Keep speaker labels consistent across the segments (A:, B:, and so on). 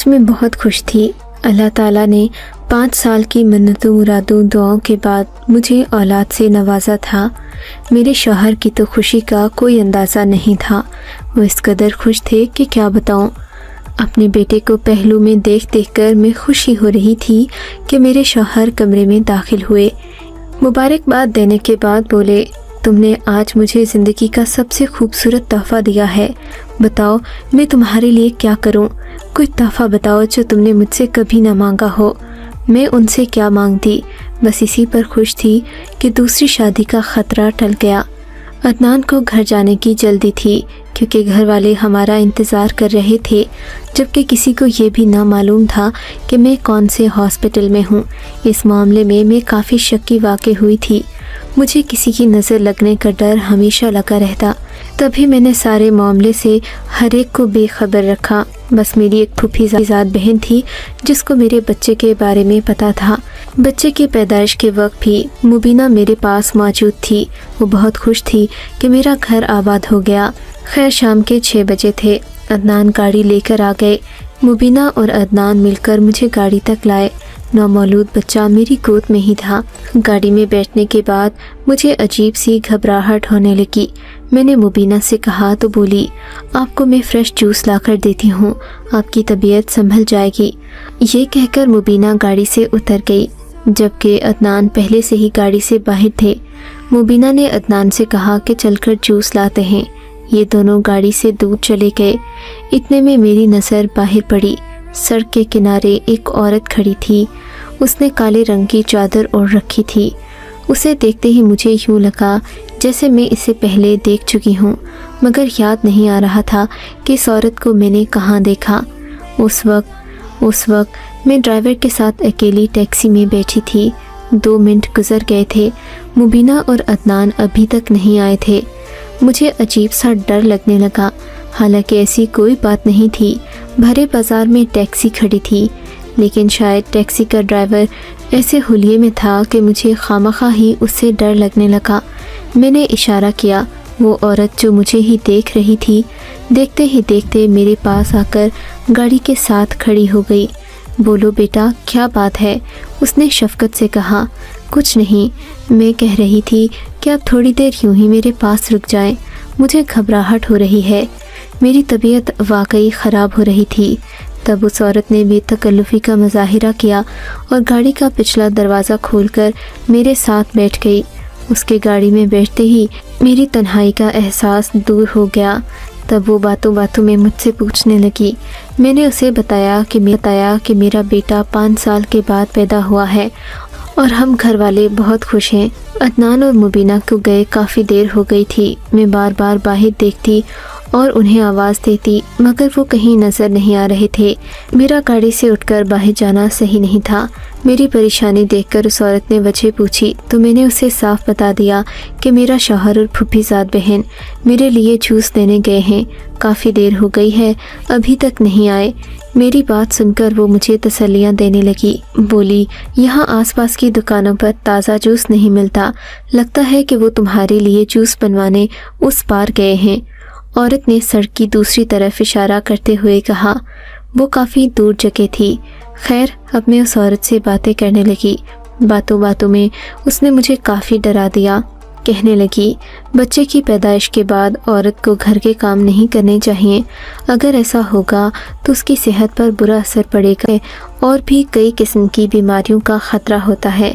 A: آج میں بہت خوش تھی۔ اللہ تعالیٰ نے 5 سال کی منتوں مرادوں دعاؤں کے بعد مجھے اولاد سے نوازا تھا۔ میرے شوہر کی تو خوشی کا کوئی اندازہ نہیں تھا۔ وہ اس قدر خوش تھے کہ کیا بتاؤں۔ اپنے بیٹے کو پہلو میں دیکھ دیکھ کر میں خوشی ہو رہی تھی کہ میرے شوہر کمرے میں داخل ہوئے۔ مبارکباد دینے کے بعد بولے، تم نے آج مجھے زندگی کا سب سے خوبصورت تحفہ دیا ہے۔ بتاؤ میں تمہارے لیے کیا کروں؟ کوئی تحفہ بتاؤ جو تم نے مجھ سے کبھی نہ مانگا ہو۔ میں ان سے کیا مانگتی، بس اسی پر خوش تھی کہ دوسری شادی کا خطرہ ٹل گیا۔ عدنان کو گھر جانے کی جلدی تھی کیونکہ گھر والے ہمارا انتظار کر رہے تھے، جبکہ کسی کو یہ بھی نہ معلوم تھا کہ میں کون سے ہاسپٹل میں ہوں۔ اس معاملے میں کافی شکی واقع ہوئی تھی۔ مجھے کسی کی نظر لگنے کا ڈر ہمیشہ لگا رہتا، تبھی میں نے سارے معاملے سے ہر ایک کو بے خبر رکھا۔ بس میری ایک پھوپھی زاد بہن تھی جس کو میرے بچے کے بارے میں پتا تھا۔ بچے کی پیدائش کے وقت بھی مبینہ میرے پاس موجود تھی۔ وہ بہت خوش تھی کہ میرا گھر آباد ہو گیا۔ خیر شام کے 6 بجے تھے۔ عدنان گاڑی لے کر آ گئے۔ مبینہ اور عدنان مل کر مجھے گاڑی تک لائے۔ نومولود بچہ میری گود میں ہی تھا۔ گاڑی میں بیٹھنے کے بعد مجھے عجیب سی گھبراہٹ ہونے لگی۔ میں نے مبینہ سے کہا تو بولی، آپ کو میں فریش جوس لا کر دیتی ہوں، آپ کی طبیعت سنبھل جائے گی۔ یہ کہہ کر مبینہ گاڑی سے اتر گئی، جبکہ عدنان پہلے سے ہی گاڑی سے باہر تھے۔ مبینہ نے عدنان سے کہا کہ چل کر جوس لاتے ہیں۔ یہ دونوں گاڑی سے دور چلے گئے۔ اتنے میں میری نظر باہر پڑی۔ سڑک کے کنارے ایک عورت کھڑی تھی۔ اس نے کالے رنگ کی چادر اوڑھ رکھی تھی۔ اسے دیکھتے ہی مجھے یوں لگا جیسے میں اسے پہلے دیکھ چکی ہوں، مگر یاد نہیں آ رہا تھا کہ اس عورت کو میں نے کہاں دیکھا۔ اس وقت میں ڈرائیور کے ساتھ اکیلی ٹیکسی میں بیٹھی تھی۔ 2 منٹ گزر گئے تھے۔ مبینہ اور عدنان ابھی تک نہیں آئے تھے۔ مجھے عجیب سا ڈر لگنے لگا، حالانکہ ایسی کوئی بات نہیں تھی۔ بھرے بازار میں ٹیکسی کھڑی تھی، لیکن شاید ٹیکسی کا ڈرائیور ایسے حلیے میں تھا کہ مجھے خامخواہ ہی اس سے ڈر لگنے لگا۔ میں نے اشارہ کیا۔ وہ عورت جو مجھے ہی دیکھ رہی تھی، دیکھتے ہی دیکھتے میرے پاس آ کر گاڑی کے ساتھ کھڑی ہو گئی۔ بولو بیٹا، کیا بات ہے؟ اس نے شفقت سے کہا۔ کچھ نہیں، میں کہہ رہی تھی کہ آپ تھوڑی دیر یوں ہی میرے پاس رک جائیں، مجھے گھبراہٹ ہو رہی ہے۔ میری طبیعت واقعی خراب ہو رہی تھی۔ تب اس عورت نے بے تکلفی کا مظاہرہ کیا اور گاڑی کا پچھلا دروازہ کھول کر میرے ساتھ بیٹھ گئی۔ اس کے گاڑی میں بیٹھتے ہی میری تنہائی کا احساس دور ہو گیا۔ تب وہ باتوں میں مجھ سے پوچھنے لگی۔ میں نے اسے بتایا کہ میرا بیٹا 5 سال کے بعد پیدا ہوا ہے اور ہم گھر والے بہت خوش ہیں۔ عدنان اور مبینہ کو گئے کافی دیر ہو گئی تھی۔ میں بار بار باہر دیکھتی اور انہیں آواز دیتی، مگر وہ کہیں نظر نہیں آ رہے تھے۔ میرا گاڑی سے اٹھ کر باہر جانا صحیح نہیں تھا۔ میری پریشانی دیکھ کر اس عورت نے وجہ پوچھی تو میں نے اسے صاف بتا دیا کہ میرا شوہر اور پھوپھی زاد بہن میرے لیے جوس دینے گئے ہیں، کافی دیر ہو گئی ہے، ابھی تک نہیں آئے۔ میری بات سن کر وہ مجھے تسلیاں دینے لگی۔ بولی، یہاں آس پاس کی دکانوں پر تازہ جوس نہیں ملتا، لگتا ہے کہ وہ تمہارے لیے جوس بنوانے اس پار گئے ہیں۔ عورت نے سڑک کی دوسری طرف اشارہ کرتے ہوئے کہا۔ وہ کافی دور جگہ تھی۔ خیر، اب میں اس عورت سے باتیں کرنے لگی۔ باتوں میں اس نے مجھے کافی ڈرا دیا۔ کہنے لگی، بچے کی پیدائش کے بعد عورت کو گھر کے کام نہیں کرنے چاہیے، اگر ایسا ہوگا تو اس کی صحت پر برا اثر پڑے گا اور بھی کئی قسم کی بیماریوں کا خطرہ ہوتا ہے۔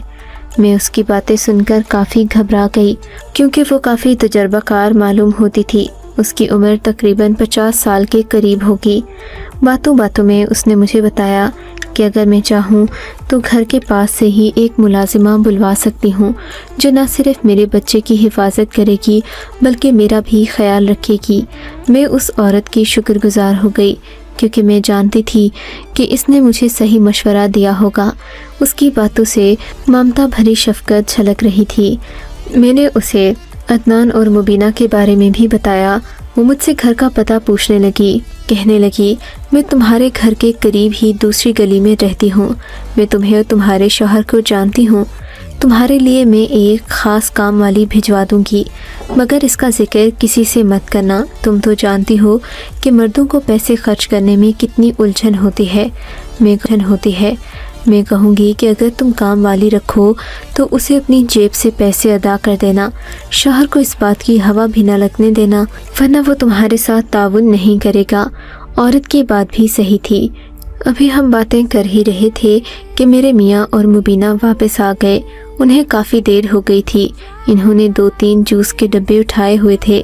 A: میں اس کی باتیں سن کر کافی گھبرا گئی، کیونکہ وہ کافی تجربہ کار معلوم ہوتی تھی۔ اس کی عمر تقریباً 50 سال کے قریب ہوگی۔ باتوں میں اس نے مجھے بتایا کہ اگر میں چاہوں تو گھر کے پاس سے ہی ایک ملازمہ بلوا سکتی ہوں جو نہ صرف میرے بچے کی حفاظت کرے گی بلکہ میرا بھی خیال رکھے گی۔ میں اس عورت کی شکر گزار ہو گئی کیونکہ میں جانتی تھی کہ اس نے مجھے صحیح مشورہ دیا ہوگا۔ اس کی باتوں سے ممتا بھری شفقت جھلک رہی تھی۔ میں نے اسے عدنان اور مبینہ کے بارے میں بھی بتایا۔ وہ مجھ سے گھر کا پتہ پوچھنے لگی، کہنے لگی، میں تمہارے گھر کے قریب ہی دوسری گلی میں رہتی ہوں، میں تمہیں اور تمہارے شوہر کو جانتی ہوں۔ तुम्हारे लिए मैं एक ख़ास काम वाली भिजवा दूंगी, मगर इसका जिक्र किसी से मत करना। तुम तो जानती हो कि मर्दों को पैसे खर्च करने में कितनी उलझन होती है। मैं कहूँगी कि अगर तुम काम वाली रखो तो उसे अपनी जेब से पैसे अदा कर देना। शौहर को इस बात की हवा भी न लगने देना, वरना वो तुम्हारे साथ ताउन नहीं करेगा। औरत की बात भी सही थी। अभी हम बातें कर ही रहे थे कि मेरे मियाँ और मुबीना वापस आ गए। उन्हें काफ़ी देर हो गई थी। इन्होंने 2-3 जूस के डब्बे उठाए हुए थे।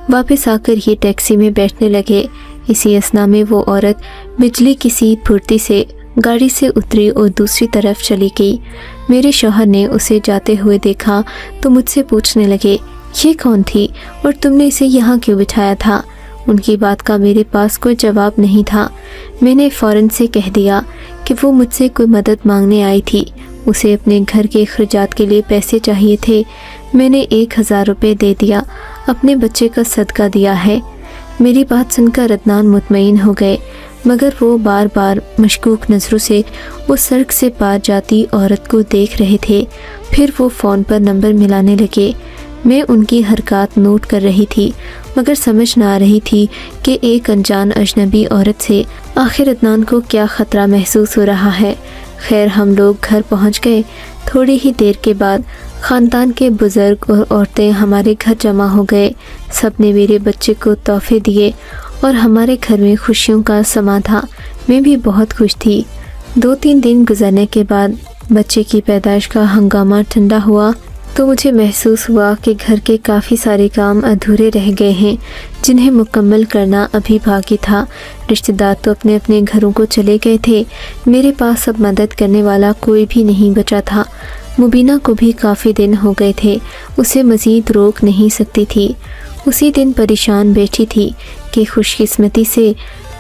A: वापस आकर ये टैक्सी में बैठने लगे। इसी असना में वो औरत बिजली की सी फुर्ती से गाड़ी से उतरी और दूसरी तरफ चली गई। मेरे शौहर ने उसे जाते हुए देखा तो मुझसे पूछने लगे, ये कौन थी और तुमने इसे यहाँ क्यों बिठाया था? उनकी बात का मेरे पास कोई जवाब नहीं था। मैंने फ़ौरन से कह दिया कि वो मुझसे कोई मदद मांगने आई थी। उसे अपने घर के अखराजात के लिए पैसे चाहिए थे। मैंने 1000 रुपये दे दिया। अपने बच्चे का सदका दिया है। मेरी बात सुनकर अदनान मुतमईन हो गए, मगर वो बार बार मशकूक नज़रों से उस सड़क से पार जाती औरत को देख रहे थे। फिर वो फ़ोन पर नंबर मिलाने लगे। मैं उनकी हरकत नोट कर रही थी, मगर समझ ना आ रही थी कि एक अनजान अजनबी औरत से आखिर अदनान को क्या ख़तरा महसूस हो रहा है। खैर, हम लोग घर पहुंच गए। थोड़ी ही देर के बाद ख़ानदान के बुज़ुर्ग और औरतें हमारे घर जमा हो गए। सब ने मेरे बच्चे को तोहफे दिए और हमारे घर में खुशियों का समा था। मैं भी बहुत खुश थी। 2-3 दिन गुजरने के बाद बच्चे की पैदाइश का हंगामा ठंडा हुआ तो मुझे महसूस हुआ कि घर के काफ़ी सारे काम अधूरे रह गए हैं, जिन्हें मुकम्मल करना अभी बाकी था। रिश्तेदार तो अपने अपने घरों को चले गए थे। मेरे पास अब मदद करने वाला कोई भी नहीं बचा था। मुबीना को भी काफ़ी दिन हो गए थे। उसे मज़ीद रोक नहीं सकती थी। उसी दिन परेशान बैठी थी कि खुशकिस्मती से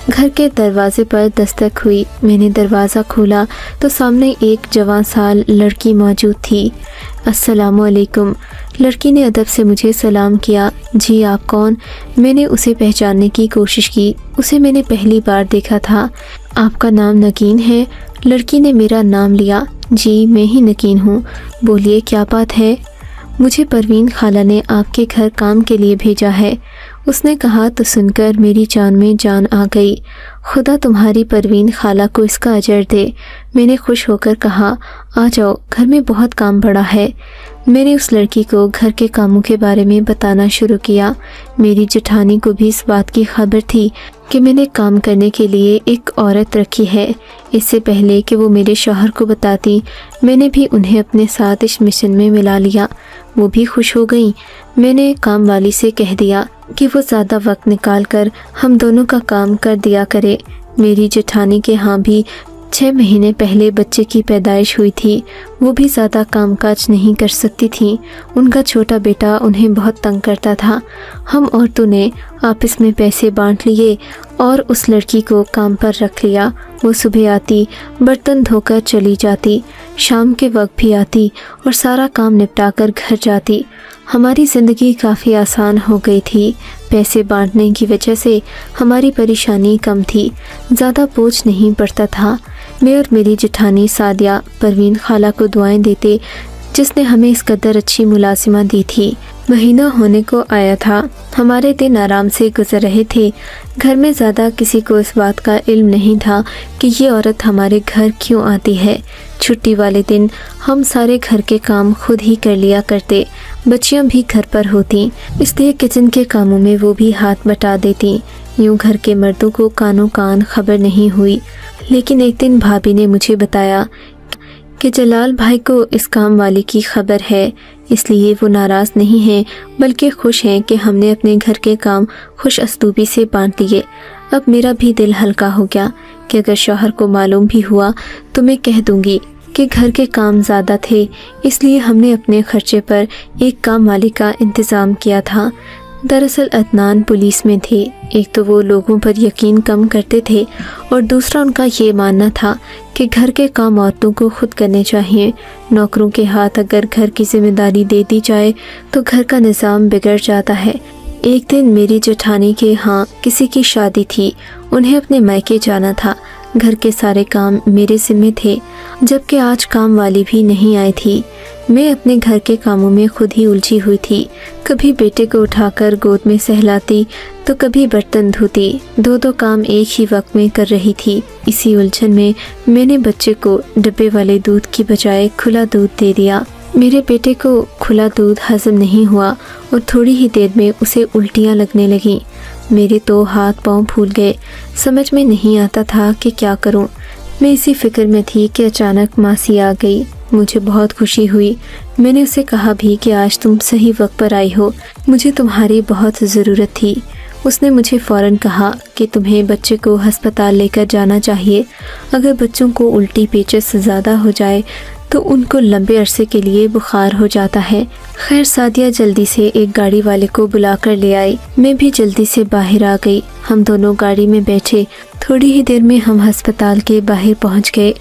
A: घर के दरवाजे पर दस्तक हुई। मैंने दरवाज़ा खोला तो सामने एक जवान साल लड़की मौजूद थी। अस्सलामु अलैकुम। लड़की ने अदब से मुझे सलाम किया। जी, आप कौन? मैंने उसे पहचानने की कोशिश की। उसे मैंने पहली बार देखा था। आपका नाम नगीन है? लड़की ने मेरा नाम लिया। जी, मैं ही नगीन हूँ। बोलिए, क्या बात है? मुझे परवीन खाला ने आपके घर काम के लिए भेजा है। उसने कहा तो सुनकर मेरी जान में जान आ गई। खुदा तुम्हारी परवीन खाला को इसका अजर दे। मैंने खुश होकर कहा, आ जाओ, घर में बहुत काम पड़ा है। मैंने उस लड़की को घर के कामों के बारे में बताना शुरू किया। मेरी जेठानी को भी इस बात की खबर थी कि मैंने काम करने के लिए एक औरत रखी है। इससे पहले कि वो मेरे शौहर को बताती, मैंने भी उन्हें अपने साथ इस मिशन में मिला लिया। वो भी खुश हो गई। मैंने काम वाली से कह दिया कि वो ज़्यादा वक्त निकाल कर हम दोनों का काम कर दिया करे। मेरी जेठानी के यहाँ भी 6 महीने पहले बच्चे की पैदाइश हुई थी। वो भी ज़्यादा कामकाज नहीं कर सकती थी। उनका छोटा बेटा उन्हें बहुत तंग करता था। हम औरतों ने आपस में पैसे बांट लिए और उस लड़की को काम पर रख लिया। वो सुबह आती, बर्तन धोकर चली जाती, शाम के वक्त भी आती और सारा काम निपटा कर घर जाती। हमारी ज़िंदगी काफ़ी आसान हो गई थी। पैसे बांटने की वजह से हमारी परेशानी कम थी। ज़्यादा बोझ नहीं पड़ता था। मैं और मेरी जेठानी सादिया परवीन खाला को दुआएं देते, जिसने हमें इस कदर अच्छी मुलाजिमा दी थी। महीना होने को आया था। हमारे दिन आराम से गुजर रहे थे। घर में ज़्यादा किसी को इस बात का इल्म नहीं था कि ये औरत हमारे घर क्यों आती है। छुट्टी वाले दिन हम सारे घर के काम खुद ही कर लिया करते। बच्चियां भी घर पर होती, इसलिए किचन के कामों में वो भी हाथ बटा देती। यूं घर के मर्दों को कानों कान खबर नहीं हुई। लेकिन एक दिन भाभी ने मुझे बताया कि जलाल भाई को इस काम वाली की खबर है, इसलिए वो नाराज़ नहीं हैं, बल्कि खुश हैं कि हमने अपने घर के काम खुश असलूबी से बांट लिए। अब मेरा भी दिल हल्का हो गया कि अगर शौहर को मालूम भी हुआ तो मैं कह दूंगी कि घर के काम ज़्यादा थे, इसलिए हमने अपने खर्चे पर एक काम वाली का इंतज़ाम किया था। दरअसल अदनान पुलिस में थे। एक तो वो लोगों पर यकीन कम करते थे और दूसरा उनका ये मानना था कि घर के काम औरतों को खुद करने चाहिए। नौकरों के हाथ अगर घर की जिम्मेदारी दे दी जाए तो घर का निज़ाम बिगड़ जाता है। एक दिन मेरी जेठानी के यहाँ किसी की शादी थी। उन्हें अपने मायके जाना था। घर के सारे काम मेरे ज़िम्मे थे, जबकि आज काम वाली भी नहीं आई थी। मैं अपने घर के कामों में खुद ही उलझी हुई थी। कभी बेटे को उठाकर गोद में सहलाती तो कभी बर्तन धोती। दो काम एक ही वक्त में कर रही थी। इसी उलझन में मैंने बच्चे को डब्बे वाले दूध की बजाय खुला दूध दे दिया। मेरे बेटे को खुला दूध हजम नहीं हुआ और थोड़ी ही देर में उसे उल्टियाँ लगने लगीं। मेरे तो हाथ पांव फूल गए। समझ में नहीं आता था कि क्या करूं। मैं इसी फिक्र में थी कि अचानक मासी आ गई। मुझे बहुत खुशी हुई। मैंने उसे कहा भी कि आज तुम सही वक्त पर आई हो, मुझे तुम्हारी बहुत ज़रूरत थी। उसने मुझे फ़ौरन कहा कि तुम्हें बच्चे को अस्पताल लेकर जाना चाहिए। अगर बच्चों को उल्टी पेचिश ज़्यादा हो जाए तो उनको लंबे अरसे के लिए बुखार हो जाता है। खैर सादिया जल्दी से एक गाड़ी वाले को बुलाकर ले आई। मैं भी जल्दी से बाहर आ गई। हम दोनों गाड़ी में बैठे। थोड़ी ही देर में हम अस्पताल के बाहर पहुंच गए।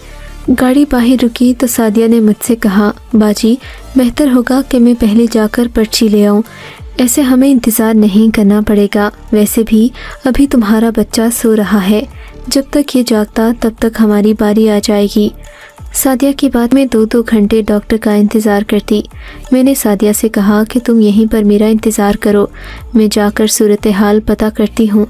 A: गाड़ी बाहर रुकी तो सादिया ने मुझसे कहा, बाजी बेहतर होगा कि मैं पहले जाकर पर्ची ले आऊं। ऐसे हमें इंतज़ार नहीं करना पड़ेगा। वैसे भी अभी तुम्हारा बच्चा सो रहा है। जब तक ये जागता तब तक हमारी बारी आ जाएगी। सादिया की बात में 2-2 घंटे डॉक्टर का इंतज़ार करती। मैंने सादिया से कहा कि तुम यहीं पर मेरा इंतज़ार करो, मैं जाकर सूरत हाल पता करती हूँ।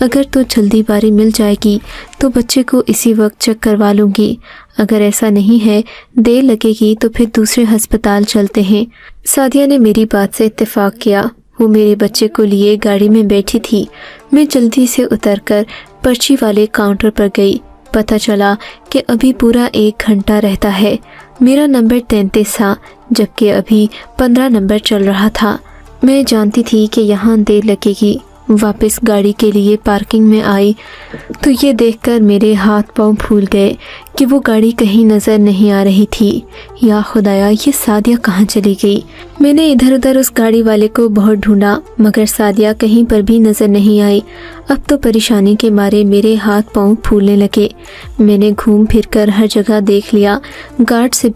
A: अगर तो जल्दी बारी मिल जाएगी तो बच्चे को इसी वक्त चेक करवा लूँगी। अगर ऐसा नहीं है, देर लगेगी तो फिर दूसरे अस्पताल चलते हैं। सादिया ने मेरी बात से इत्तेफाक किया। वो मेरे बच्चे को लिए गाड़ी में बैठी थी। मैं जल्दी से उतरकर पर्ची वाले काउंटर पर गई। पता चला कि अभी पूरा 1 घंटा रहता है। मेरा नंबर 33 था, जबकि अभी 15 नंबर चल रहा था। मैं जानती थी कि यहाँ देर लगेगी। वापस गाड़ी के लिए पार्किंग में आई तो ये देखकर मेरे हाथ पांव फूल गए कि वो गाड़ी कहीं नज़र नहीं आ रही थी। या खुदाया, ये सादिया कहाँ चली गई। मैंने इधर उधर उस गाड़ी वाले को बहुत ढूंढा, मगर सादिया कहीं पर भी नज़र नहीं आई। अब तो परेशानी के मारे मेरे हाथ पांव फूलने लगे। मैंने घूम फिर कर हर जगह देख लिया। गार्ड से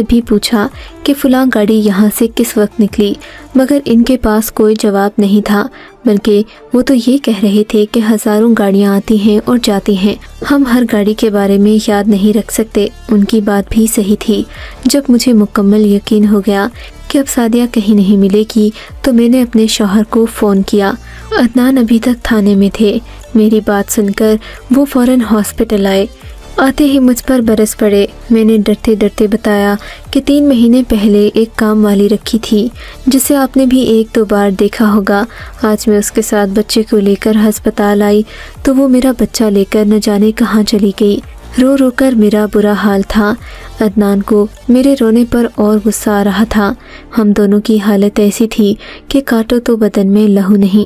A: भी पूछा कि फ़लाँ गाड़ी यहाँ से किस वक्त निकली, मगर इनके पास कोई जवाब नहीं था। बल्कि वो तो ये कह रहे थे कि हज़ारों गाड़ियाँ आती हैं और जाती हैं, हम हर गाड़ी के बारे में याद नहीं रख सकते। उनकी बात भी सही थी। जब मुझे मुकम्मल यकीन हो गया कि अब सादिया कहीं नहीं मिलेगी तो मैंने अपने शौहर को फ़ोन किया। अदनान अभी तक थाने में थे। मेरी बात सुनकर वो फ़ौरन हॉस्पिटल आए। आते ही मुझ पर बरस पड़े। मैंने डरते डरते बताया कि 3 महीने पहले एक काम वाली रखी थी, जिसे आपने भी 1-2 बार देखा होगा। आज मैं उसके साथ बच्चे को लेकर अस्पताल आई तो वो मेरा बच्चा लेकर न जाने कहाँ चली गई। रो रो कर मेरा बुरा हाल था। अदनान को मेरे रोने पर और गुस्सा आ रहा था। हम दोनों की हालत ऐसी थी कि काटो तो बदन में लहू नहीं।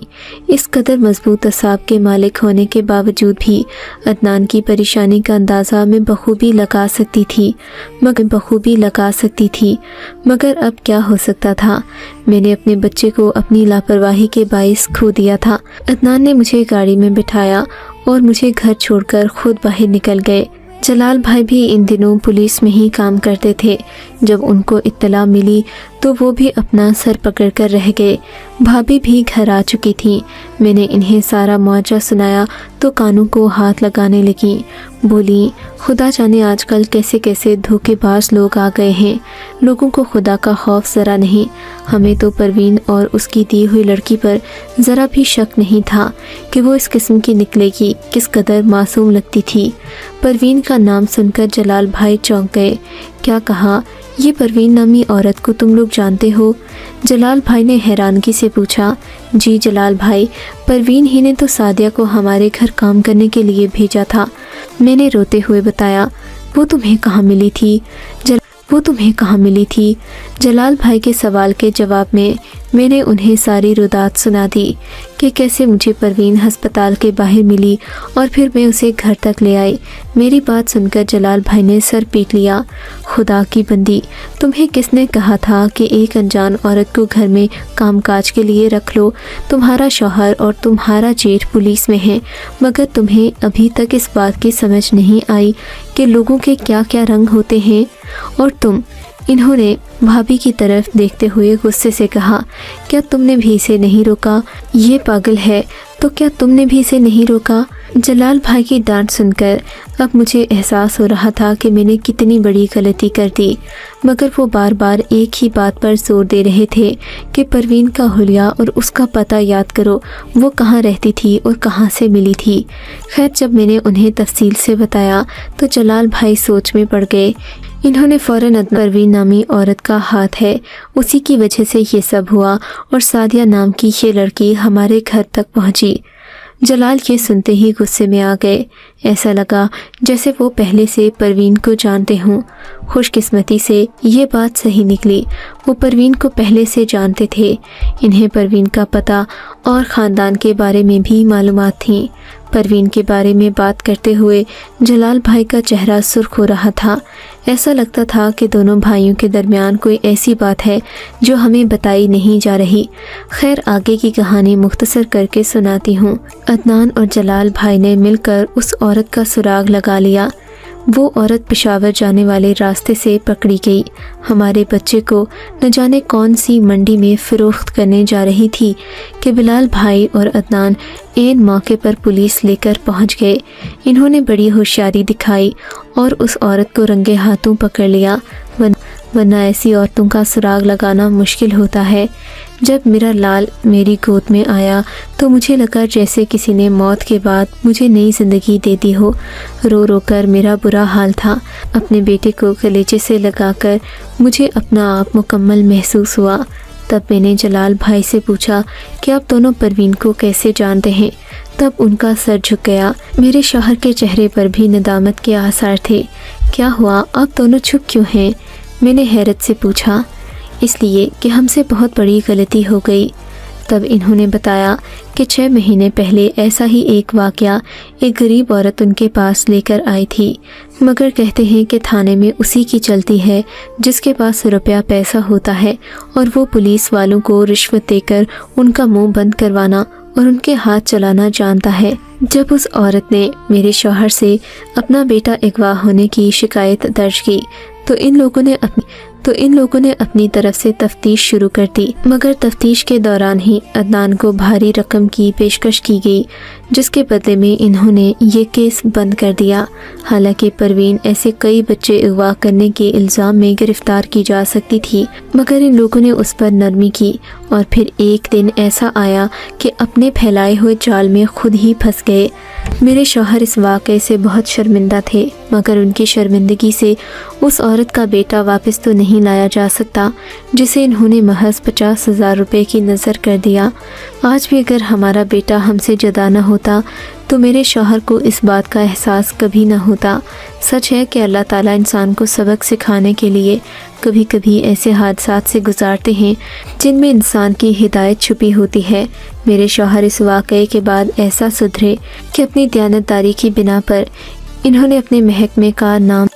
A: इस कदर मजबूत असाब के मालिक होने के बावजूद भी अदनान की परेशानी का अंदाज़ा मैं बखूबी लगा सकती थी। मगर अब क्या हो सकता था। मैंने अपने बच्चे को अपनी लापरवाही के बाइस खो दिया था। अदनान ने मुझे गाड़ी में बिठाया और मुझे घर छोड़कर खुद बाहर निकल गए। जलाल भाई भी इन दिनों पुलिस में ही काम करते थे। जब उनको इत्तला मिली तो वो भी अपना सर पकड़कर रह गए। भाभी भी घर आ चुकी थी। मैंने इन्हें सारा मुआवजा सुनाया तो कानों को हाथ लगाने लगी। बोली, खुदा जाने आजकल कैसे कैसे धोखेबाज लोग आ गए हैं। लोगों को खुदा का खौफ ज़रा नहीं। हमें तो परवीन और उसकी दी हुई लड़की पर ज़रा भी शक नहीं था कि वो इस किस्म की निकलेगी। किस कदर मासूम लगती थी। परवीन का नाम सुनकर जलाल भाई चौंक गए। क्या कहा, ये परवीन नामी औरत को तुम लोग जानते हो? जलाल भाई ने हैरानगी से पूछा। जी जलाल भाई, परवीन ही ने तो सादिया को हमारे घर काम करने के लिए भेजा था। मैंने रोते हुए बताया। वो तुम्हें कहाँ मिली थी? जलाल भाई के सवाल के जवाब में मैंने उन्हें सारी रुदात सुना दी कि कैसे मुझे परवीन अस्पताल के बाहर मिली और फिर मैं उसे घर तक ले आई। मेरी बात सुनकर जलाल भाई ने सर पीट लिया। खुदा की बंदी, तुम्हें किसने कहा था कि एक अनजान औरत को घर में कामकाज के लिए रख लो? तुम्हारा शौहर और तुम्हारा जेठ पुलिस में है, मगर तुम्हें अभी तक इस बात की समझ नहीं आई कि लोगों के क्या क्या रंग होते हैं। और तुम, इन्होंने भाभी की तरफ देखते हुए गुस्से से कहा, क्या तुमने भी इसे नहीं रोका? ये पागल है, तो क्या तुमने भी इसे नहीं रोका? जलाल भाई की डांट सुनकर अब मुझे एहसास हो रहा था कि मैंने कितनी बड़ी गलती कर दी, मगर वो बार बार एक ही बात पर जोर दे रहे थे कि परवीन का हुलिया और उसका पता याद करो, वो कहाँ रहती थी और कहाँ से मिली थी। खैर, जब मैंने उन्हें तफसील से बताया तो जलाल भाई सोच में पड़ गए। इन्होंने फ़ौरन परवीन नामी औरत का हाथ है, उसी की वजह से ये सब हुआ और सादिया नाम की ये लड़की हमारे घर तक पहुंची। जलाल ये सुनते ही गुस्से में आ गए। ऐसा लगा जैसे वो पहले से परवीन को जानते हों। खुशकिस्मती से ये बात सही निकली, वो परवीन को पहले से जानते थे। इन्हें परवीन का पता और ख़ानदान के बारे में भी मालूमात थीं। परवीन के बारे में बात करते हुए जलाल भाई का चेहरा सुर्ख हो रहा था। ऐसा लगता था कि दोनों भाइयों के दरमियान कोई ऐसी बात है जो हमें बताई नहीं जा रही। खैर, आगे की कहानी मुख्तसर करके सुनाती हूँ। अदनान और जलाल भाई ने मिलकर उस औरत का सुराग लगा लिया। वो औरत पेशावर जाने वाले रास्ते से पकड़ी गई। हमारे बच्चे को न जाने कौन सी मंडी में फ़रोख्त करने जा रही थी कि बिलाल भाई और अदनान ऐन मौके पर पुलिस लेकर पहुंच गए। इन्होंने बड़ी होशियारी दिखाई और उस औरत को रंगे हाथों पकड़ लिया, वरना ऐसी औरतों का सुराग लगाना मुश्किल होता है। जब मेरा लाल मेरी गोद में आया तो मुझे लगा जैसे किसी ने मौत के बाद मुझे नई ज़िंदगी दे दी हो। रो रो कर मेरा बुरा हाल था। अपने बेटे को कलेजे से लगाकर मुझे अपना आप मुकम्मल महसूस हुआ। तब मैंने जलाल भाई से पूछा कि आप दोनों परवीन को कैसे जानते हैं। तब उनका सर झुक गया। मेरे शौहर के चेहरे पर भी नदामत के आसार थे। क्या हुआ, आप दोनों चुप क्यों हैं? मैंने हैरत से पूछा। इसलिए कि हमसे बहुत बड़ी गलती हो गई। तब इन्होंने बताया कि 6 महीने पहले ऐसा ही एक वाक़या एक गरीब औरत उनके पास लेकर आई थी, मगर कहते हैं कि थाने में उसी की चलती है जिसके पास रुपया पैसा होता है, और वो पुलिस वालों को रिश्वत देकर उनका मुंह बंद करवाना और उनके हाथ चलाना जानता है। जब उस औरत ने मेरे शौहर से अपना बेटा अगवा होने की शिकायत दर्ज की तो इन लोगों ने अपनी तरफ से तफ्तीश शुरू कर दी, मगर तफ्तीश के दौरान ही अदनान को भारी रकम की पेशकश की गई, जिसके बदले में इन्होंने ये केस बंद कर दिया। हालांकि परवीन ऐसे कई बच्चे अगवा करने के इल्ज़ाम में गिरफ्तार की जा सकती थी, मगर इन लोगों ने उस पर नरमी की और फिर एक दिन ऐसा आया कि अपने फैलाए हुए जाल में खुद ही फंस गए। मेरे शौहर इस वाक़े से बहुत शर्मिंदा थे, मगर उनकी शर्मिंदगी से उस औरत का बेटा वापस तो नहीं लाया जा सकता जिसे इन्होंने महज 50,000 रुपये की नज़र कर दिया। आज भी अगर हमारा बेटा हमसे जुदा न होता तो मेरे शौहर को इस बात का एहसास कभी न होता। सच है कि अल्लाह ताला इंसान को सबक सिखाने के लिए कभी कभी ऐसे हादसात से गुजारते हैं जिनमें इंसान की हिदायत छुपी होती है। मेरे शौहर इस वाक़ये के बाद ऐसा सुधरे कि अपनी दयानतदारी की बिना पर इन्होंने अपने महकमे का नाम